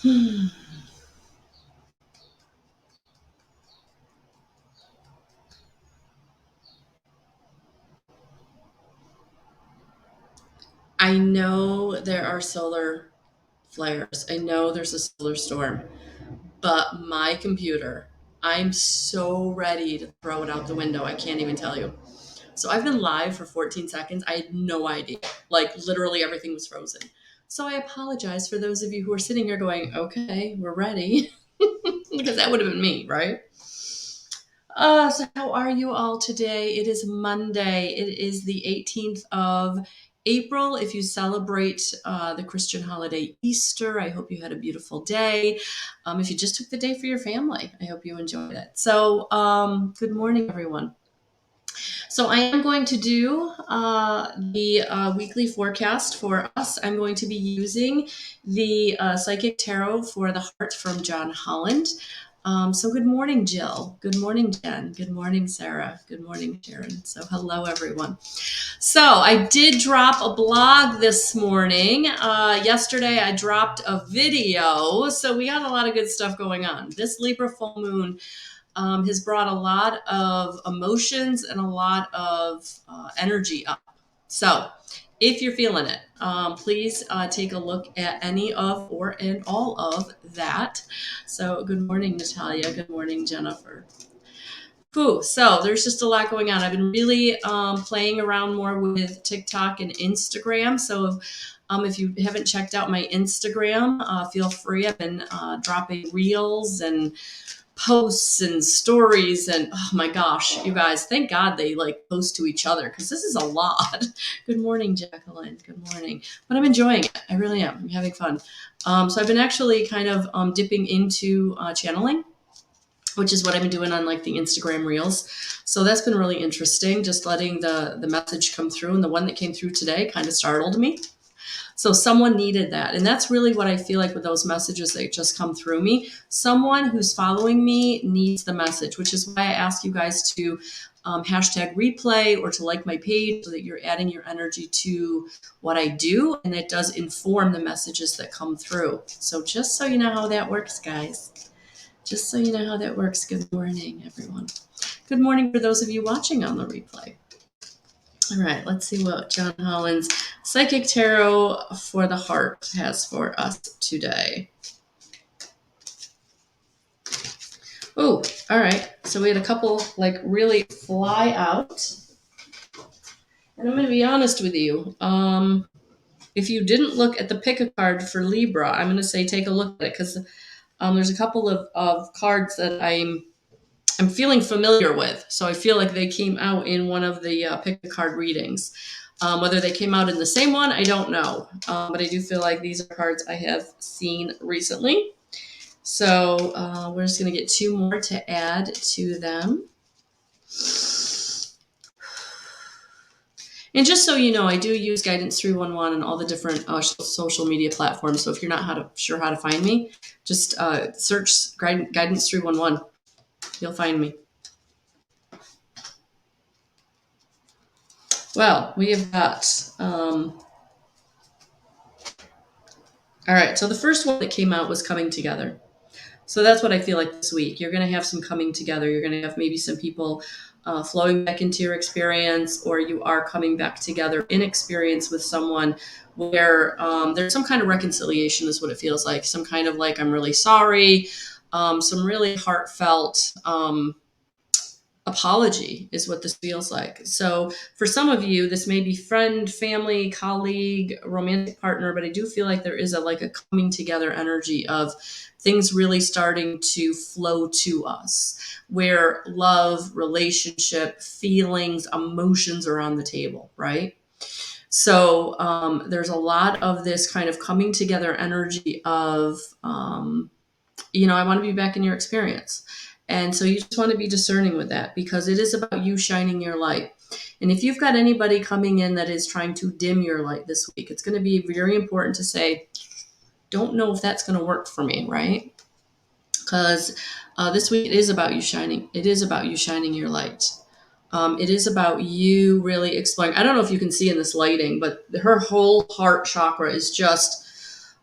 I know there are solar flares. I know there's a solar storm, but my computer, I'm so ready to throw it out the window. I can't even tell you. So I've been live for 14 seconds. I had no idea. Like literally everything was frozen. So I apologize for those of you who are sitting here going, okay, we're ready. Because that would have been me, right? So how are you all today? It is Monday. It is the 18th of April. If you celebrate the Christian holiday Easter, I hope you had a beautiful day. If you just took the day for your family, I hope you enjoyed it. So, good morning, everyone. So I am going to do the weekly forecast for us. I'm going to be using the Psychic Tarot for the Heart from John Holland. So good morning, Jill. Good morning, Jen. Good morning, Sarah. Good morning, Sharon. So hello, everyone. So I did drop a blog this morning. Yesterday I dropped a video. So we got a lot of good stuff going on. This Libra full moon has brought a lot of emotions and a lot of energy up. So, if you're feeling it, please take a look at any of or in all of that. So, good morning, Natalia. Good morning, Jennifer. Whew, so there's just a lot going on. I've been really playing around more with TikTok and Instagram. So if you haven't checked out my Instagram, feel free. I've been dropping reels and posts and stories, and oh my gosh, you guys, thank God they like post to each other because this is a lot. Good morning, Jacqueline. Good morning. But I'm enjoying it. I really am. I'm having fun. So I've been actually kind of dipping into channeling, which is what I've been doing on like the Instagram reels. So that's been really interesting, just letting the message come through. And the one that came through today kind of startled me. So someone needed that. And that's really what I feel like with those messages that just come through me. Someone who's following me needs the message, which is why I ask you guys to hashtag replay or to like my page so that you're adding your energy to what I do. And that does inform the messages that come through. So just so you know how that works, guys. Just so you know how that works. Good morning, everyone. Good morning for those of you watching on the replay. All right, let's see what John Holland's Psychic Tarot for the Heart has for us today. Oh, all right. So we had a couple like really fly out. And I'm going to be honest with you. If you didn't look at the pick a card for Libra, I'm going to say take a look at it because there's a couple of cards that I'm feeling familiar with. So I feel like they came out in one of the pick a card readings. Whether they came out in the same one, I don't know. But I do feel like these are cards I have seen recently. So we're just going to get two more to add to them. And just so you know, I do use Guidance 311 on all the different social media platforms. So if you're not sure how to find me, just search Guidance 311. You'll find me. Well, we have got, all right, so the first one that came out was coming together. So that's what I feel like this week. You're going to have some coming together. You're going to have maybe some people flowing back into your experience, or you are coming back together in experience with someone where there's some kind of reconciliation is what it feels like. Some kind of like, I'm really sorry. Some really heartfelt apology is what this feels like. So for some of you, this may be friend, family, colleague, romantic partner, but I do feel like there is a coming together energy of things really starting to flow to us, where love, relationship, feelings, emotions are on the table, right? So there's a lot of this kind of coming together energy of I want to be back in your experience. And so you just want to be discerning with that because it is about you shining your light. And if you've got anybody coming in that is trying to dim your light this week, it's going to be very important to say, don't know if that's going to work for me, right? Because this week it is about you shining. It is about you shining your light. It is about you really exploring. I don't know if you can see in this lighting, but her whole heart chakra is just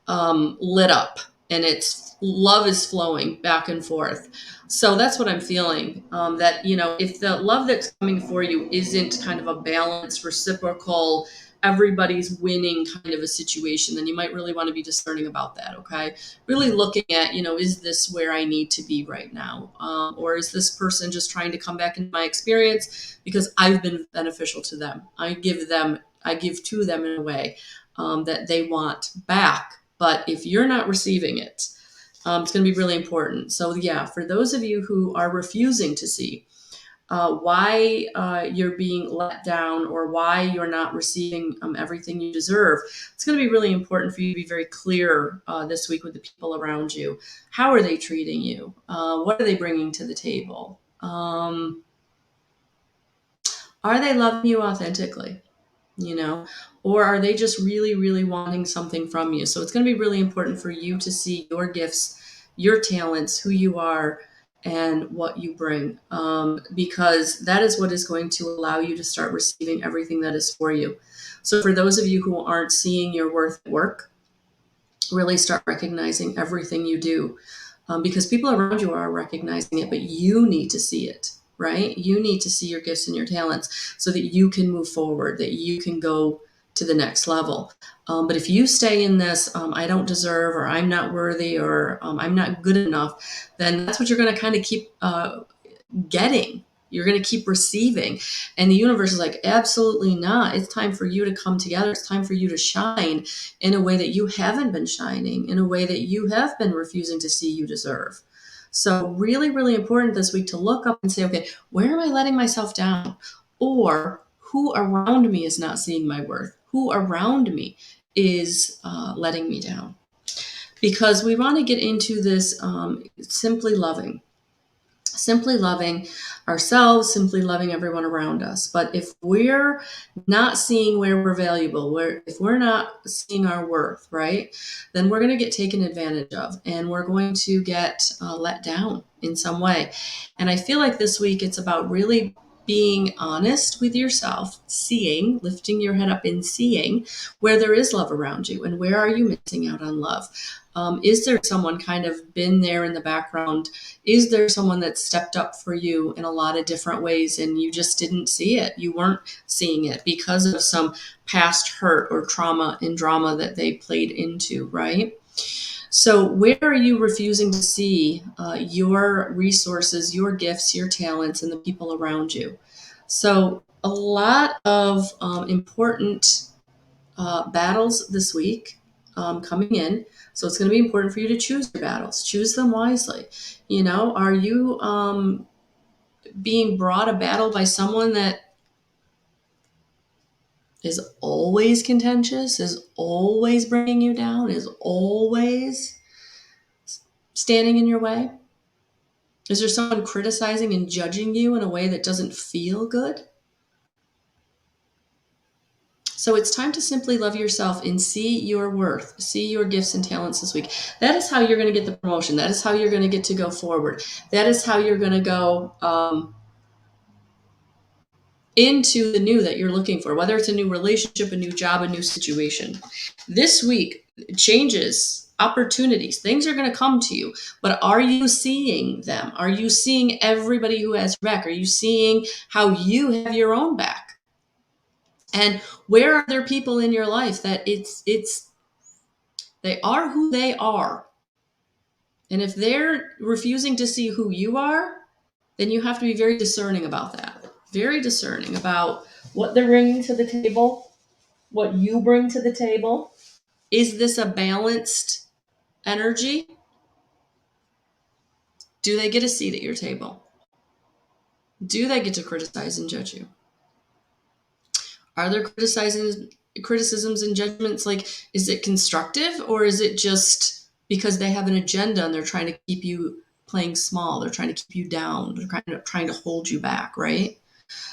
lit up. and it's love is flowing back and forth. So that's what I'm feeling. That, if the love that's coming for you isn't kind of a balanced, reciprocal, everybody's winning kind of a situation, then you might really want to be discerning about that. Okay. Really looking at, is this where I need to be right now? Or is this person just trying to come back into my experience because I've been beneficial to them? I give to them in a way that they want back. But if you're not receiving it, it's going to be really important. So, yeah, for those of you who are refusing to see why you're being let down or why you're not receiving everything you deserve, it's going to be really important for you to be very clear this week with the people around you. How are they treating you? What are they bringing to the table? Are they loving you authentically? Or are they just really, really wanting something from you? So it's going to be really important for you to see your gifts, your talents, who you are, and what you bring, because that is what is going to allow you to start receiving everything that is for you. So for those of you who aren't seeing your worth at work, really start recognizing everything you do, because people around you are recognizing it, but you need to see it, right? You need to see your gifts and your talents so that you can move forward, that you can go to the next level. But if you stay in this, I don't deserve, or I'm not worthy, or I'm not good enough, then that's what you're going to kind of keep getting. You're going to keep receiving. And the universe is like, absolutely not. It's time for you to come together. It's time for you to shine in a way that you haven't been shining, in a way that you have been refusing to see you deserve. So really, really important this week to look up and say, okay, where am I letting myself down? Or who around me is not seeing my worth? Who around me is letting me down? Because we want to get into this simply loving ourselves, simply loving everyone around us. But if we're not seeing where we're valuable, if we're not seeing our worth, right, then we're going to get taken advantage of, and we're going to get let down in some way. And I feel like this week it's about really being honest with yourself, lifting your head up and seeing where there is love around you, and where are you missing out on love. Is there someone kind of been there in the background? Is there someone that stepped up for you in a lot of different ways and you just didn't see it? You weren't seeing it because of some past hurt or trauma and drama that they played into, right? So where are you refusing to see your resources, your gifts, your talents, and the people around you? So a lot of important battles this week coming in. So it's going to be important for you to choose your battles, choose them wisely. Are you being brought a battle by someone that is always contentious, is always bringing you down, is always standing in your way? Is there someone criticizing and judging you in a way that doesn't feel good? So it's time to simply love yourself and see your worth, see your gifts and talents this week. That is how you're going to get the promotion. That is how you're going to get to go forward. That is how you're going to go into the new that you're looking for, whether it's a new relationship, a new job, a new situation. This week, changes, opportunities, things are going to come to you, but are you seeing them? Are you seeing everybody who has your back? Are you seeing how you have your own back? And where are there people in your life that they are who they are? And if they're refusing to see who you are, then you have to be very discerning about that. Very discerning about what they're bringing to the table, what you bring to the table. Is this a balanced energy? Do they get a seat at your table? Do they get to criticize and judge you? Are there criticisms and judgments, like, is it constructive, or is it just because they have an agenda and they're trying to keep you playing small? They're trying to keep you down. They're trying to hold you back, right?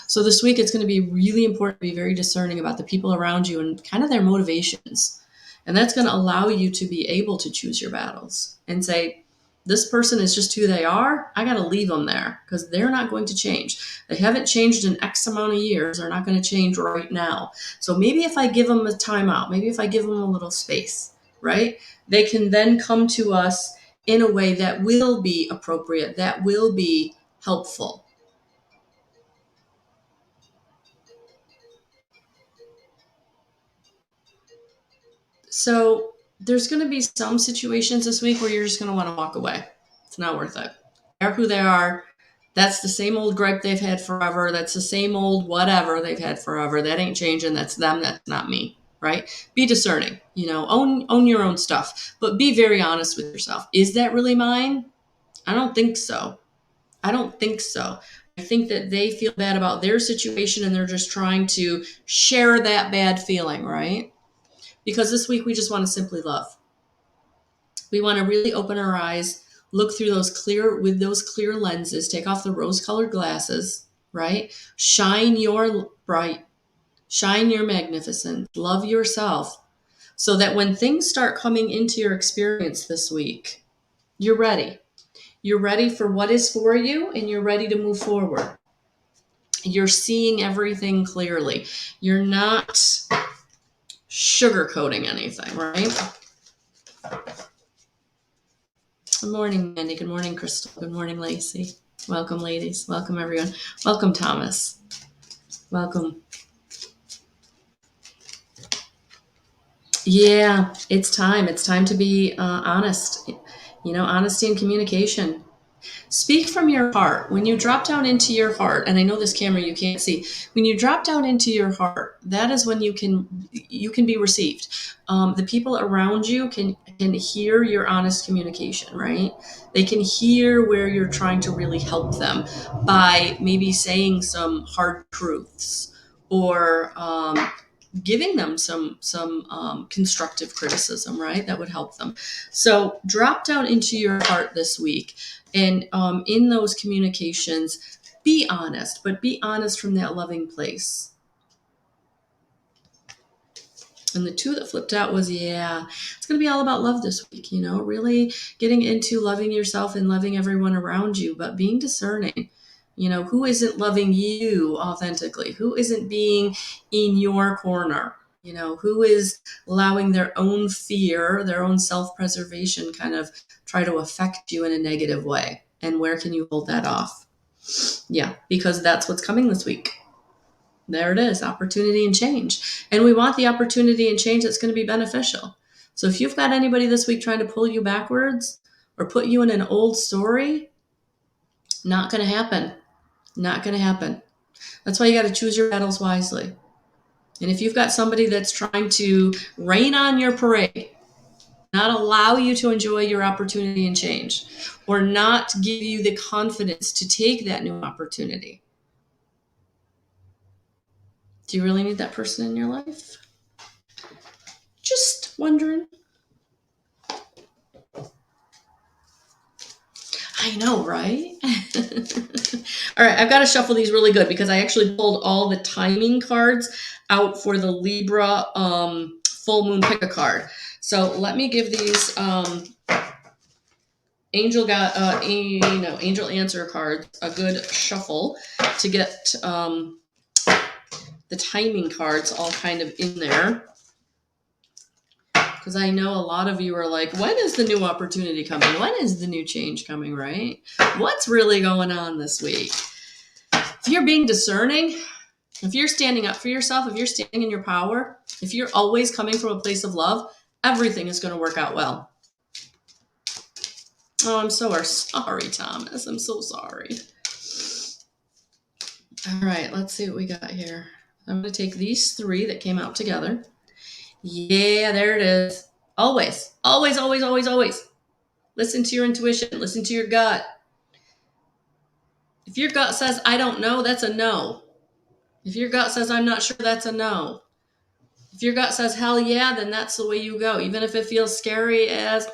So this week, it's going to be really important to be very discerning about the people around you and kind of their motivations. And that's going to allow you to be able to choose your battles and say, this person is just who they are. I got to leave them there because they're not going to change. They haven't changed in X amount of years. They're not going to change right now. So maybe if I give them a timeout, maybe if I give them a little space, right? They can then come to us in a way that will be appropriate, that will be helpful. So there's going to be some situations this week where you're just going to want to walk away. It's not worth it. They're who they are. That's the same old gripe they've had forever. That's the same old whatever they've had forever. That ain't changing. That's them. That's not me. Right? Be discerning. Own your own stuff, but be very honest with yourself. Is that really mine? I don't think so. I don't think so. I think that they feel bad about their situation and they're just trying to share that bad feeling, right? Because this week we just want to simply love. We want to really open our eyes, look through those clear lenses, take off the rose-colored glasses, right? Shine your bright, shine your magnificent, love yourself, so that when things start coming into your experience this week, you're ready. You're ready for what is for you, and you're ready to move forward. You're seeing everything clearly. You're not sugarcoating anything, right? Good morning, Mandy. Good morning, Crystal. Good morning, Lacey. Welcome, ladies. Welcome, everyone. Welcome, Thomas. Welcome. Yeah, it's time. It's time to be honest. Honesty and communication. Speak from your heart. When you drop down into your heart, and I know this camera you can't see, when you drop down into your heart, that is when you can be received. The people around you can hear your honest communication, right? They can hear where you're trying to really help them by maybe saying some hard truths or giving them some constructive criticism, right? That would help them. So drop down into your heart this week, and in those communications, be honest, but be honest from that loving place. And the 2 that flipped out was, it's going to be all about love this week, really getting into loving yourself and loving everyone around you, but being discerning. Who isn't loving you authentically? Who isn't being in your corner? Who is allowing their own fear, their own self-preservation kind of try to affect you in a negative way? And where can you hold that off? Yeah, because that's what's coming this week. There it is, opportunity and change. And we want the opportunity and change that's going to be beneficial. So if you've got anybody this week trying to pull you backwards or put you in an old story, not going to happen. Not going to happen. That's why you got to choose your battles wisely. And if you've got somebody that's trying to rain on your parade, not allow you to enjoy your opportunity and change, or not give you the confidence to take that new opportunity, do you really need that person in your life? Just wondering. I know, right? All right, I've got to shuffle these really good because I actually pulled all the timing cards out for the Libra full moon pick a card. So let me give these angel answer cards a good shuffle to get the timing cards all kind of in there. Because I know a lot of you are like, when is the new opportunity coming? When is the new change coming, right? What's really going on this week? If you're being discerning, if you're standing up for yourself, if you're standing in your power, if you're always coming from a place of love, everything is going to work out well. Oh, I'm so sorry, Thomas. I'm so sorry. All right, let's see what we got here. I'm going to take these 3 that came out together. Yeah, there it is. Always, always, always, always, always. Listen to your intuition. Listen to your gut. If your gut says, I don't know, that's a no. If your gut says, I'm not sure, that's a no. If your gut says, hell yeah, then that's the way you go. Even if it feels scary as,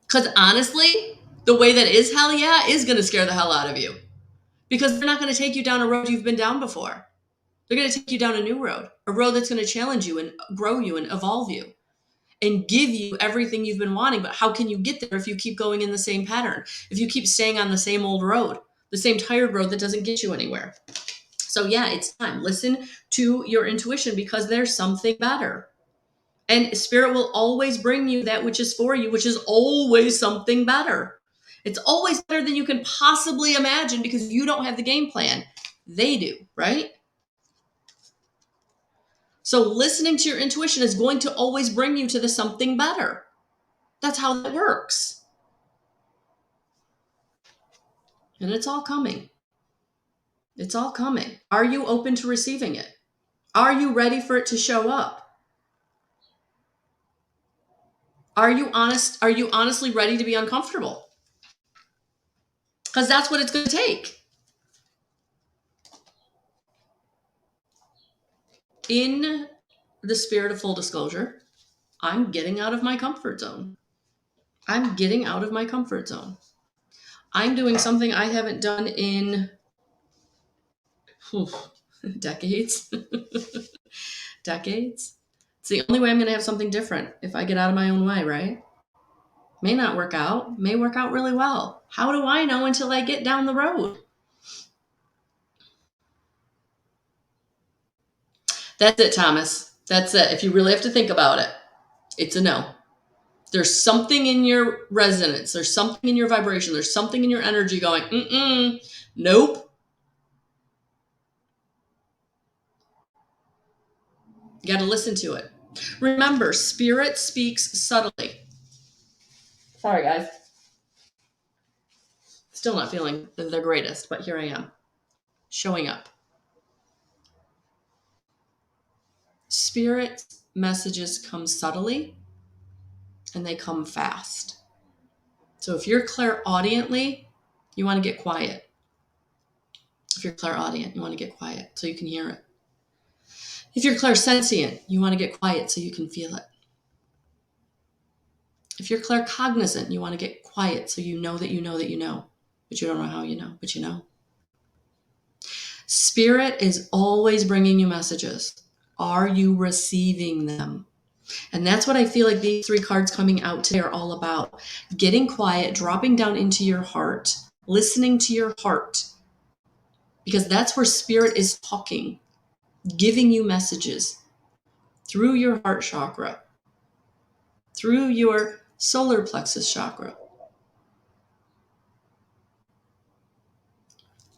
Because honestly, the way that is hell yeah is going to scare the hell out of you. Because they're not going to take you down a road you've been down before. They're going to take you down a new road, a road that's going to challenge you and grow you and evolve you and give you everything you've been wanting. But how can you get there if you keep going in the same pattern? If you keep staying on the same old road, the same tired road that doesn't get you anywhere? So yeah, it's time. Listen to your intuition because there's something better. And spirit will always bring you that which is for you, which is always something better. It's always better than you can possibly imagine because you don't have the game plan. They do, right? So listening to your intuition is going to always bring you to the something better. That's how that works. And it's all coming. It's all coming. Are you open to receiving it? Are you ready for it to show up? Are you honest? Are you honestly ready to be uncomfortable? Because that's what it's going to take. In the spirit of full disclosure, I'm getting out of my comfort zone. I'm getting out of my comfort zone. I'm doing something I haven't done in decades. Decades. It's the only way I'm going to have something different if I get out of my own way, right? May not work out, may work out really well. How do I know until I get down the road? That's it, Thomas. That's it. If you really have to think about it, it's a no. There's something in your resonance. There's something in your vibration. There's something in your energy going, nope. You got to listen to it. Remember, spirit speaks subtly. Sorry, guys. Still not feeling the greatest, but here I am, showing up. Spirit messages come subtly and they come fast. So if you're clairaudiently, you want to get quiet. If you're clairaudient, you want to get quiet so you can hear it. If you're clairsentient, you want to get quiet so you can feel it. If you're claircognizant, you want to get quiet so you know that you know that you know, but you don't know how you know, but you know. Spirit is always bringing you messages. Are you receiving them? And that's what I feel like these 3 cards coming out today are all about. Getting quiet, dropping down into your heart, listening to your heart, because that's where spirit is talking, giving you messages through your heart chakra, through your solar plexus chakra,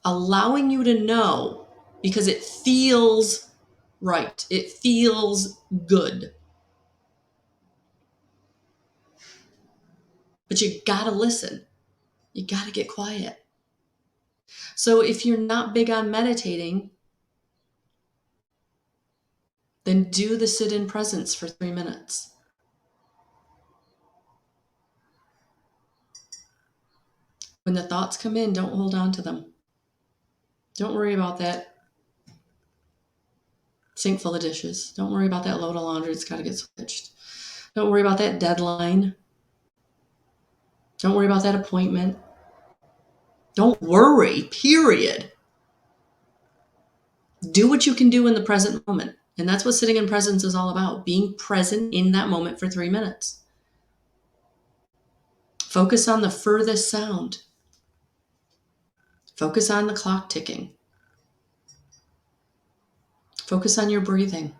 allowing you to know because it feels right. It feels good. But you gotta listen. You gotta get quiet. So if you're not big on meditating, then do the sit in presence for 3 minutes. When the thoughts come in, don't hold on to them. Don't worry about that sink full of dishes. Don't worry about that load of laundry that's got to get switched. Don't worry about that deadline. Don't worry about that appointment. Don't worry, period. Do what you can do in the present moment. And that's what sitting in presence is all about, being present in that moment for 3 minutes. Focus on the furthest sound. Focus on the clock ticking. Focus on your breathing.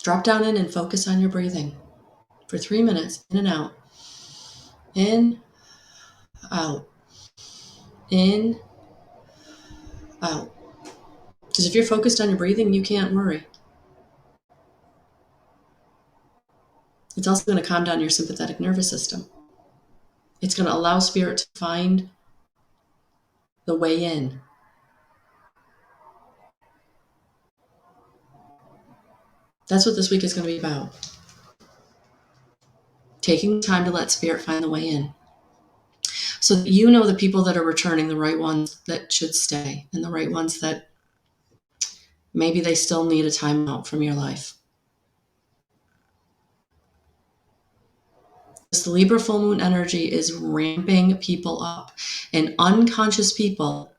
Drop down in and focus on your breathing for 3 minutes, in and out. In, out. In, out. Because if you're focused on your breathing, you can't worry. It's also going to calm down your sympathetic nervous system. It's going to allow spirit to find the way in. That's what this week is going to be about. Taking time to let spirit find the way in. So that you know the people that are returning, the right ones that should stay, and the right ones that maybe they still need a time out from your life. This Libra full moon energy is ramping people up, and unconscious people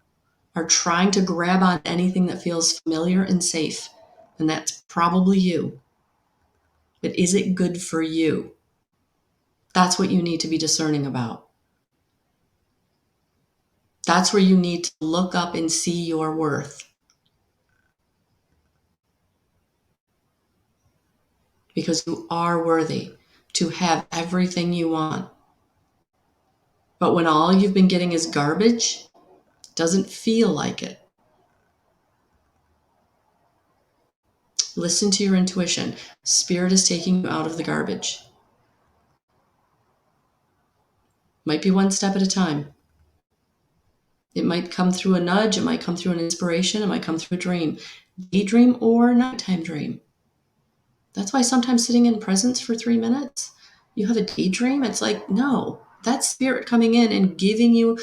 are trying to grab on anything that feels familiar and safe, and that's probably you. But is it good for you? That's what you need to be discerning about. That's where you need to look up and see your worth. Because you are worthy to have everything you want. But when all you've been getting is garbage, doesn't feel like it. Listen to your intuition. Spirit is taking you out of the garbage. Might be one step at a time. It might come through a nudge. It might come through an inspiration. It might come through a dream. Daydream or nighttime dream. That's why sometimes sitting in presence for 3 minutes, you have a daydream. It's like, no, that's spirit coming in and giving you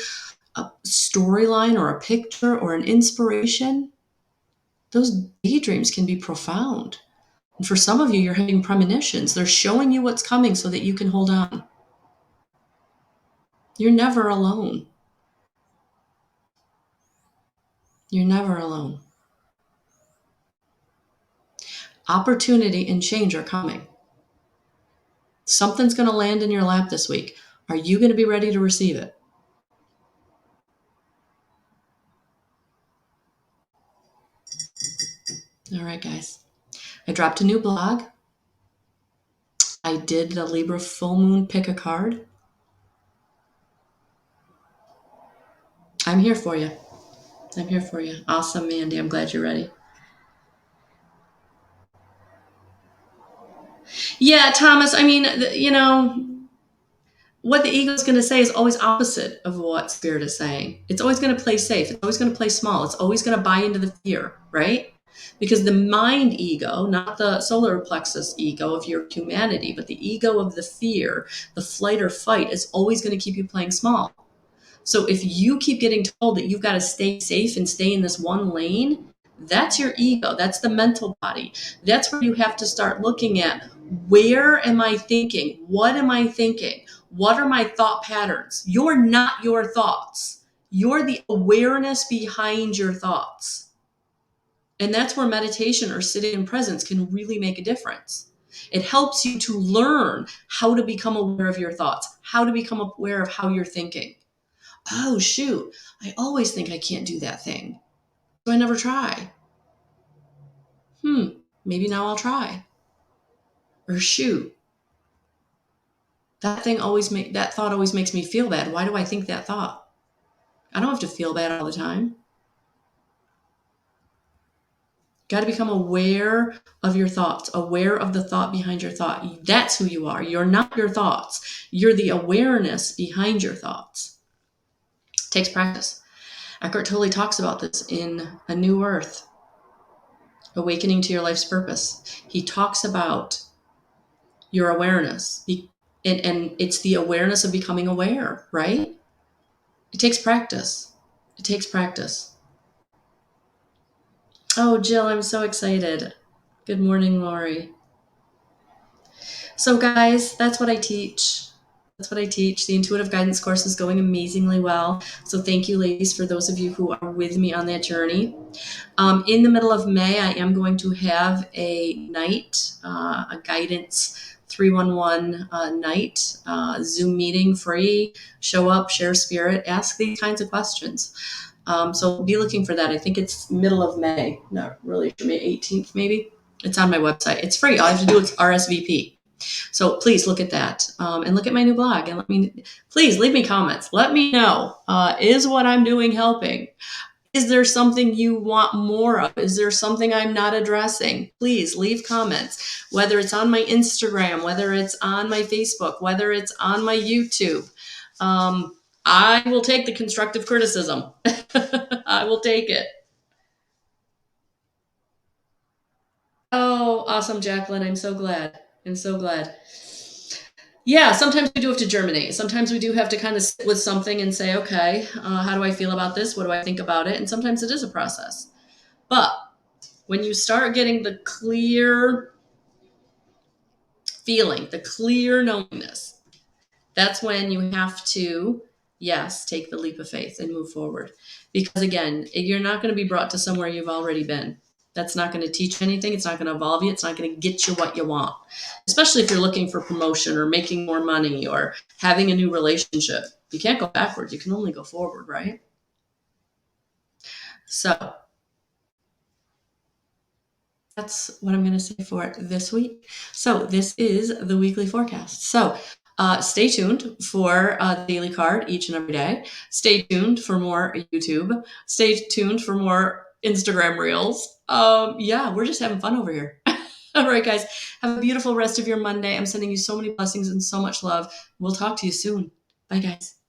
a storyline or a picture or an inspiration. Those daydreams can be profound. And for some of you, you're having premonitions. They're showing you what's coming so that you can hold on. You're never alone. You're never alone. Opportunity and change are coming. Something's going to land in your lap this week. Are you going to be ready to receive it? All right, guys. I dropped a new blog. I did the Libra full moon pick a card. I'm here for you. I'm here for you. Awesome, Mandy. I'm glad you're ready. Yeah, Thomas, I mean, what the ego is going to say is always opposite of what spirit is saying. It's always going to play safe. It's always going to play small. It's always going to buy into the fear, right? Because the mind ego, not the solar plexus ego of your humanity, but the ego of the fear, the flight or fight, is always going to keep you playing small. So if you keep getting told that you've got to stay safe and stay in this one lane, that's your ego. That's the mental body. That's where you have to start looking at, where am I thinking? What am I thinking? What are my thought patterns? You're not your thoughts. You're the awareness behind your thoughts. And that's where meditation or sitting in presence can really make a difference. It helps you to learn how to become aware of your thoughts, how to become aware of how you're thinking. Oh, shoot, I always think I can't do that thing, so I never try. Maybe now I'll try. Or shoot, that thought always makes me feel bad. Why do I think that thought? I don't have to feel bad all the time. Got to become aware of your thoughts, aware of the thought behind your thought. That's who you are. You're not your thoughts. You're the awareness behind your thoughts. It takes practice. Eckhart Tolle talks about this in A New Earth, Awakening to Your Life's Purpose. He talks about your awareness. And it's the awareness of becoming aware, right? It takes practice. It takes practice. Oh, Jill, I'm so excited. Good morning, Lori. So guys, that's what I teach. That's what I teach. The intuitive guidance course is going amazingly well. So thank you, ladies, for those of you who are with me on that journey. In the middle of May, I am going to have a night, a guidance 311 night, Zoom meeting, free. Show up, share spirit, ask these kinds of questions. So be looking for that. I think it's middle of May. Not really sure, May 18th maybe. It's on my website. It's free. All I have to do is RSVP. So please look at that and look at my new blog and please leave me comments. Let me know, is what I'm doing helping? Is there something you want more of? Is there something I'm not addressing? Please leave comments, whether it's on my Instagram, whether it's on my Facebook, whether it's on my YouTube. I will take the constructive criticism. I will take it. Oh, awesome, Jacqueline. I'm so glad. I'm so glad. Yeah, sometimes we do have to germinate. Sometimes we do have to kind of sit with something and say, okay, how do I feel about this? What do I think about it? And sometimes it is a process. But when you start getting the clear feeling, the clear knowingness, that's when you have to, yes, take the leap of faith and move forward. Because again, you're not going to be brought to somewhere you've already been. That's not going to teach anything. It's not going to evolve you. It's not going to get you what you want, especially if you're looking for promotion or making more money or having a new relationship. You can't go backward. You can only go forward, right? So that's what I'm going to say for this week. So this is the weekly forecast. So stay tuned for the daily card each and every day. Stay tuned for more YouTube. Stay tuned for more Instagram reels. Yeah, we're just having fun over here. All right, guys. Have a beautiful rest of your Monday. I'm sending you so many blessings and so much love. We'll talk to you soon. Bye, guys.